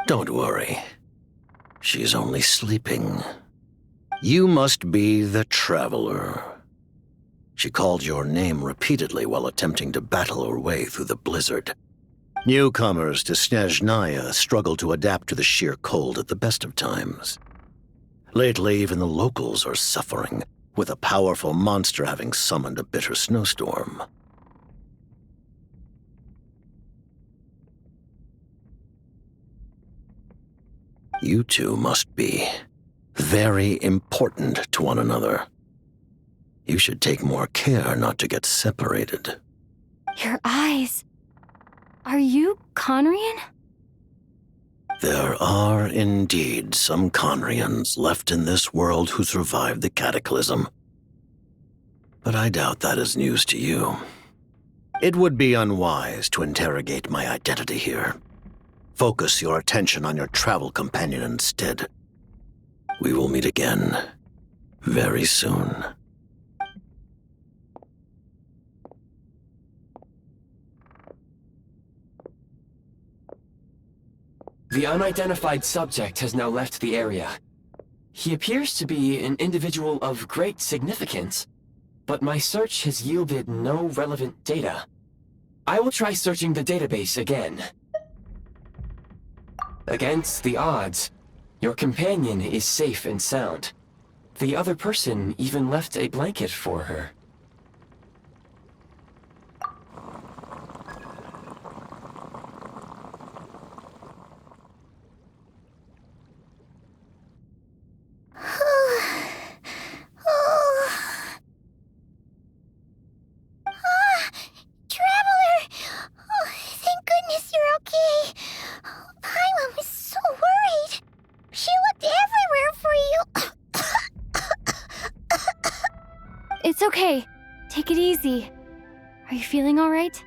Don't worry. She's only sleeping. You must be the Traveler. She called your name repeatedly while attempting to battle her way through the blizzard. Newcomers to Snezhnaya struggle to adapt to the sheer cold at the best of times. Lately, even the locals are suffering, with a powerful monster having summoned a bitter snowstorm. You two must be very important to one another. You should take more care not to get separated. Your eyes. Are you Conrian? There are indeed some Conrians left in this world who survived the cataclysm. But I doubt that is news to you. It would be unwise to interrogate my identity here. Focus your attention on your travel companion instead. We will meet again very soon. The unidentified subject has now left the area. He appears to be an individual of great significance, but my search has yielded no relevant data. I will try searching the database again. Against the odds, your companion is safe and sound. The other person even left a blanket for her. It's okay. Take it easy. Are you feeling all right?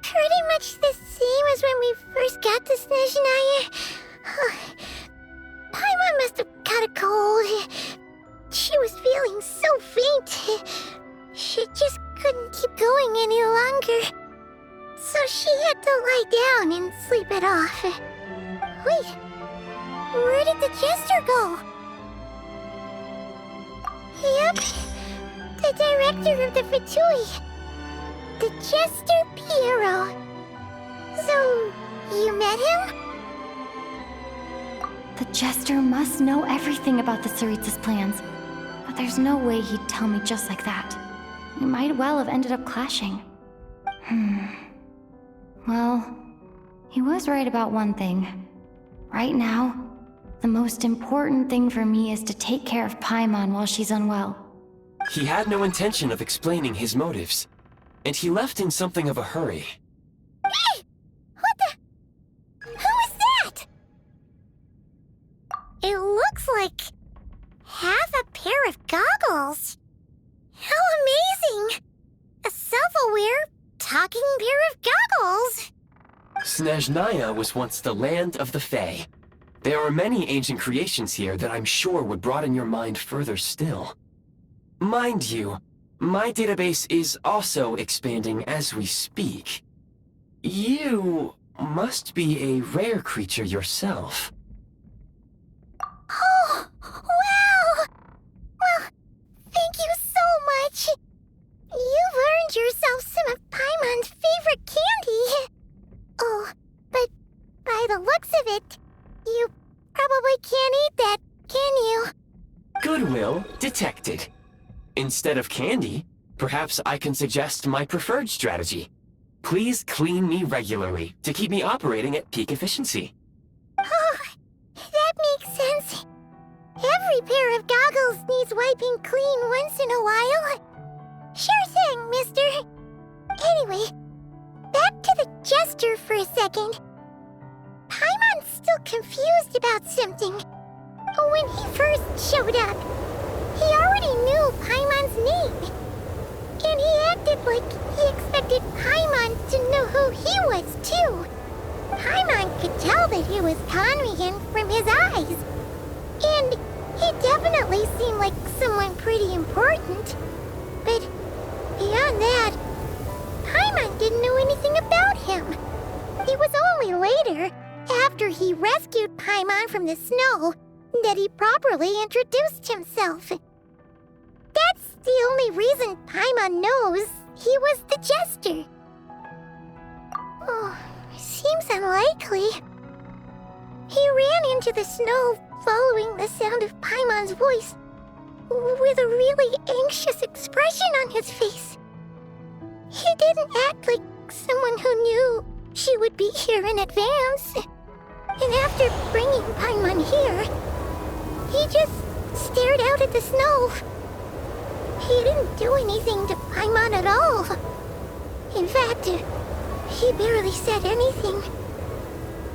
Pretty much the same as when we first got to Snezhnaya. Paimon must have caught a cold. She was feeling so faint. She just couldn't keep going any longer. So she had to lie down and sleep it off. Wait, where did the jester go? Yep, the director of the Fatui. The Jester Piero. So, you met him? The Jester must know everything about the Tsaritsa's plans. But there's no way he'd tell me just like that. We might well have ended up clashing. Well, he was right about one thing. Right now, the most important thing for me is to take care of Paimon while she's unwell. He had no intention of explaining his motives, and he left in something of a hurry. Hey! What the? Who is that? It looks like half a pair of goggles. How amazing! A self-aware, talking pair of goggles. Snezhnaya was once the land of the Fae. There are many ancient creations here that I'm sure would broaden your mind further still. Mind you, my database is also expanding as we speak. You must be a rare creature yourself. Oh, wow! Well, thank you so much. You've earned yourself some of Paimon's favorite candy. Oh, but by the looks of it, you probably can't eat that, can you? Goodwill detected. Instead of candy, perhaps I can suggest my preferred strategy. Please clean me regularly to keep me operating at peak efficiency. Oh, that makes sense. Every pair of goggles needs wiping clean once in a while. Sure thing, mister. Anyway, back to the Jester for a second. Paimon's still confused about something. When he first showed up, he already knew Paimon's name. And he acted like he expected Paimon to know who he was, too. Paimon could tell that he was Conrian from his eyes. And he definitely seemed like someone pretty important. But beyond that, Paimon didn't know anything about him. He was only only later, after he rescued Paimon from the snow, that he properly introduced himself. That's the only reason Paimon knows he was the jester. Oh, seems unlikely. He ran into the snow following the sound of Paimon's voice, with a really anxious expression on his face. He didn't act like someone who knew she would be here in advance. And after bringing Paimon here, he just stared out at the snow. He didn't do anything to Paimon at all. In fact, he barely said anything.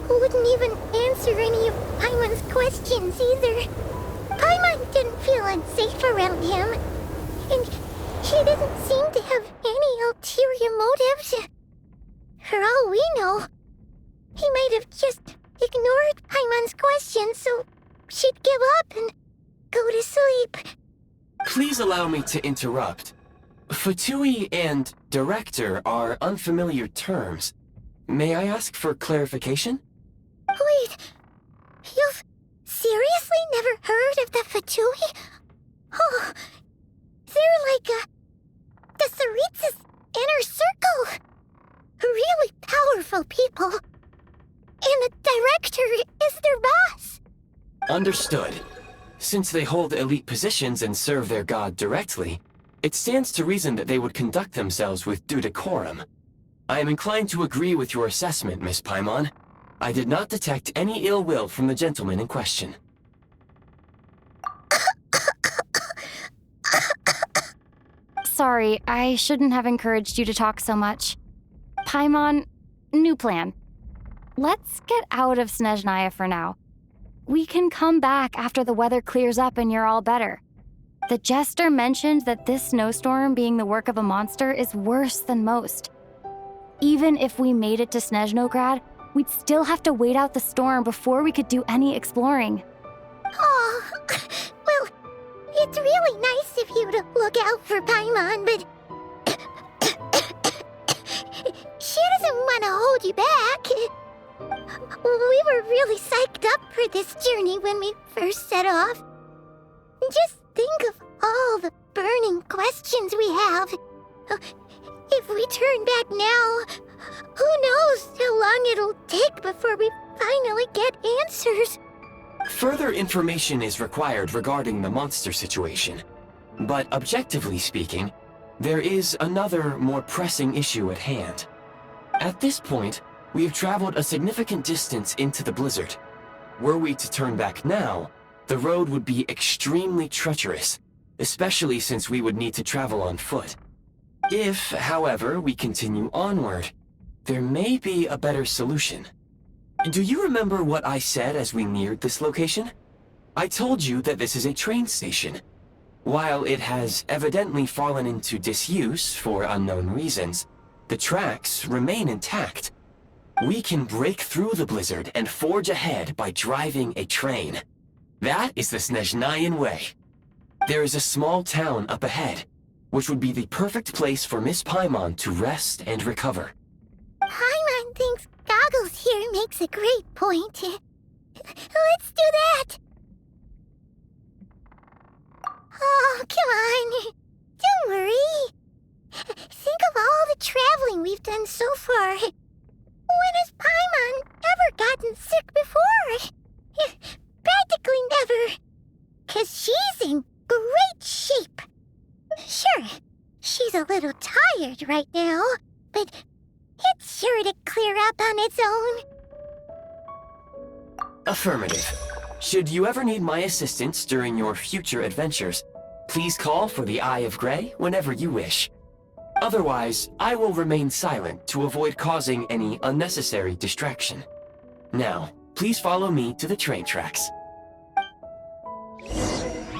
Wouldn't even answer any of Paimon's questions either. Paimon didn't feel unsafe around him, and he didn't seem to have any ulterior motives. For all we know, he might have just ignored Paimon's questions so she'd give up and go to sleep. Please allow me to interrupt. Fatui and director are unfamiliar terms. May I ask for clarification? Wait, you've seriously never heard of the Fatui? Oh, they're like the Tsaritsa's inner circle. Really powerful people. And the director is their boss. Understood. Since they hold elite positions and serve their god directly, it stands to reason that they would conduct themselves with due decorum. I am inclined to agree with your assessment, Miss Paimon. I did not detect any ill will from the gentleman in question. Sorry, I shouldn't have encouraged you to talk so much. Paimon, new plan. Let's get out of Snezhnaya for now. We can come back after the weather clears up and you're all better. The jester mentioned that this snowstorm being the work of a monster is worse than most. Even if we made it to Snezhnograd, we'd still have to wait out the storm before we could do any exploring. Oh, well, it's really nice of you to look out for Paimon, but she doesn't want to hold you back. We were really psyched up for this journey when we first set off. Just think of all the burning questions we have. If we turn back now, who knows how long it'll take before we finally get answers. Further information is required regarding the monster situation. But objectively speaking, there is another, more pressing issue at hand. At this point, we have traveled a significant distance into the blizzard. Were we to turn back now, the road would be extremely treacherous, especially since we would need to travel on foot. If, however, we continue onward, there may be a better solution. Do you remember what I said as we neared this location? I told you that this is a train station. While it has evidently fallen into disuse for unknown reasons, the tracks remain intact. We can break through the blizzard and forge ahead by driving a train. That is the Snezhnayan way. There is a small town up ahead, which would be the perfect place for Miss Paimon to rest and recover. Paimon thinks Goggles here makes a great point. Let's do that! Oh, come on. Don't worry. Think of all the traveling we've done so far. When has Paimon ever gotten sick before? Practically never. 'Cause she's in great shape. Sure, she's a little tired right now, but it's sure to clear up on its own. Affirmative. Should you ever need my assistance during your future adventures, please call for the Eye of Grey whenever you wish. Otherwise, I will remain silent to avoid causing any unnecessary distraction. Now, please follow me to the train tracks.